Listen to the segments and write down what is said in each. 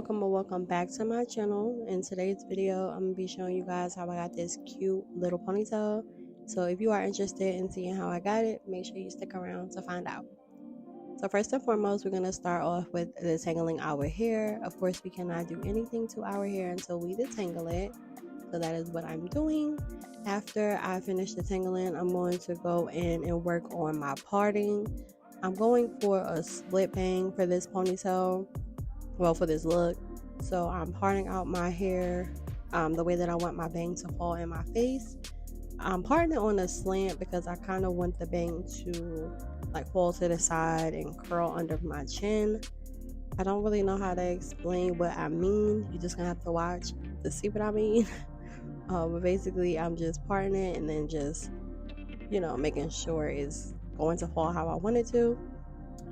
welcome back to my channel. In today's video, I'm gonna be showing you guys how I got this cute little ponytail. So if you are interested in seeing how I got it, make sure you stick around to find out. So first and foremost, we're gonna start off with detangling our hair. Of course, we cannot do anything to our hair until we detangle it. So that is what I'm doing. After I finish detangling, I'm going to go in and work on my parting. I'm going for a split bang for this ponytail. Well, for this look. So I'm parting out my hair the way that I want my bang to fall in my face. I'm parting it on a slant because I kind of want the bang to like fall to the side and curl under my chin. I don't really know how to explain what I mean. You're just gonna have to watch to see what I mean. But basically I'm just parting it and then just, making sure it's going to fall how I want it to.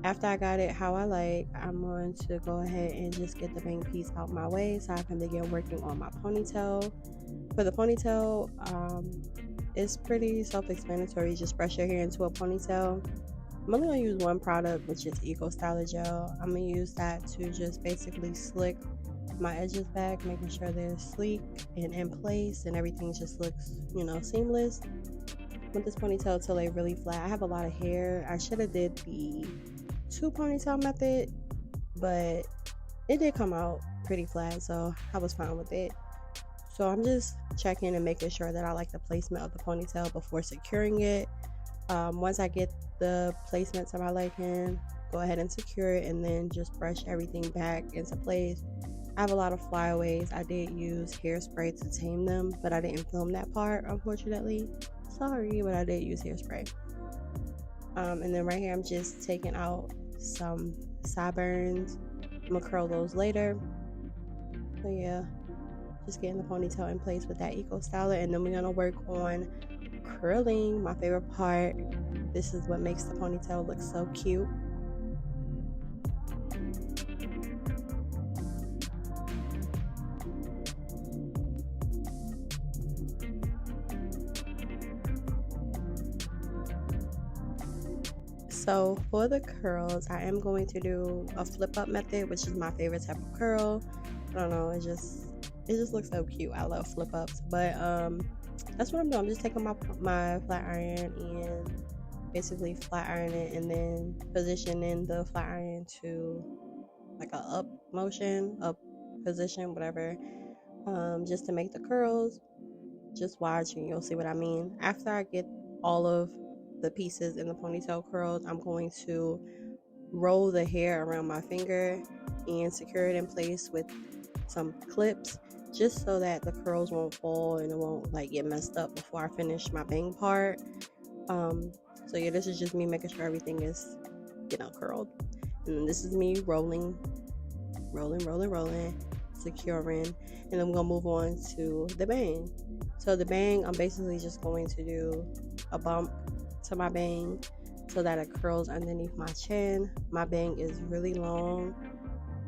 After I got it how I like, I'm going to go ahead and just get the bang piece out my way so I can begin working on my ponytail. For the ponytail, it's pretty self-explanatory. Just brush your hair into a ponytail. I'm only going to use one product, which is Eco Styler Gel. I'm going to use that to just basically slick my edges back, making sure they're sleek and in place and everything just looks, seamless. With this ponytail to lay really flat. I have a lot of hair. I should have did the 2 ponytail method, but it did come out pretty flat, so I was fine with it. So I'm just checking and making sure that I like the placement of the ponytail before securing it. Once I get the placement to my liking, go ahead and secure it and then just brush everything back into place. I have a lot of flyaways. I did use hairspray to tame them, but I didn't film that part, unfortunately. Sorry, but I did use hairspray. And then right here I'm just taking out some sideburns. I'm gonna curl those later. So yeah, just getting the ponytail in place with that Eco Styler, and then we're gonna work on curling, my favorite part. This is what makes the ponytail look so cute. So for the curls, I am going to do a flip up method, which is my favorite type of curl. I don't know, it just looks so cute. I love flip ups, but that's what I'm doing. I'm just taking my flat iron and basically flat iron it, and then positioning the flat iron to like a up motion, up position, whatever, just to make the curls. Just watch and you'll see what I mean. After I get all of the pieces in the ponytail curled, I'm going to roll the hair around my finger and secure it in place with some clips, just so that the curls won't fall and it won't like get messed up before I finish my bang part. So yeah, this is just me making sure everything is curled, and this is me rolling, securing, and then I'm gonna move on to the bang. So the bang, I'm basically just going to do a bump to my bang so that it curls underneath my chin. My bang is really long,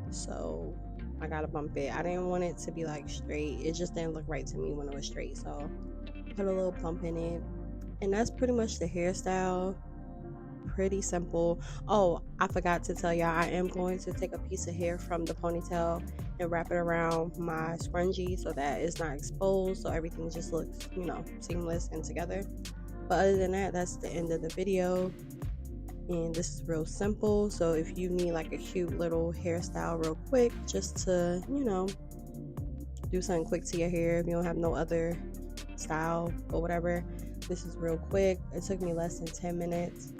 so I gotta bump it. I didn't want it to be like straight. It just didn't look right to me when it was straight, so put a little bump in it. And that's pretty much the hairstyle. Pretty simple. Oh, I forgot to tell y'all, I am going to take a piece of hair from the ponytail and wrap it around my scrunchie so that it's not exposed, so everything just looks seamless and together. But other than that, that's the end of the video, and this is real simple. So if you need like a cute little hairstyle real quick, just to do something quick to your hair, if you don't have no other style or whatever, this is real quick. It took me less than 10 minutes,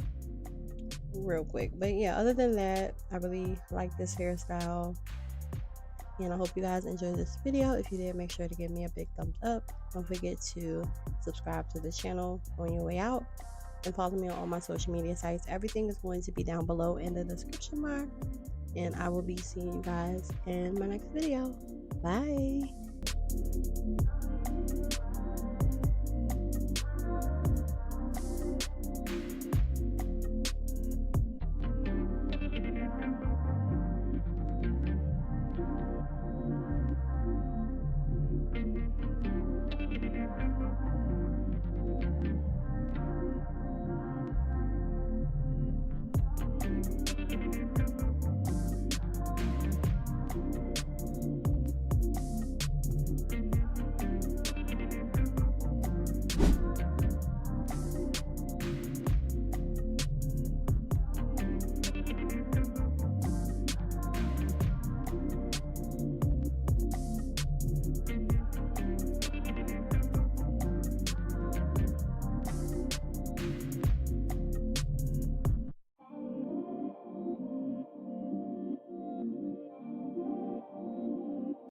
real quick. But yeah, other than that, I really like this hairstyle, and I hope you guys enjoyed this video. If you did, make sure to give me a big thumbs up. Don't forget to subscribe to the channel on your way out, and follow me on all my social media sites. Everything is going to be down below in the description bar, and I will be seeing you guys in my next video. Bye.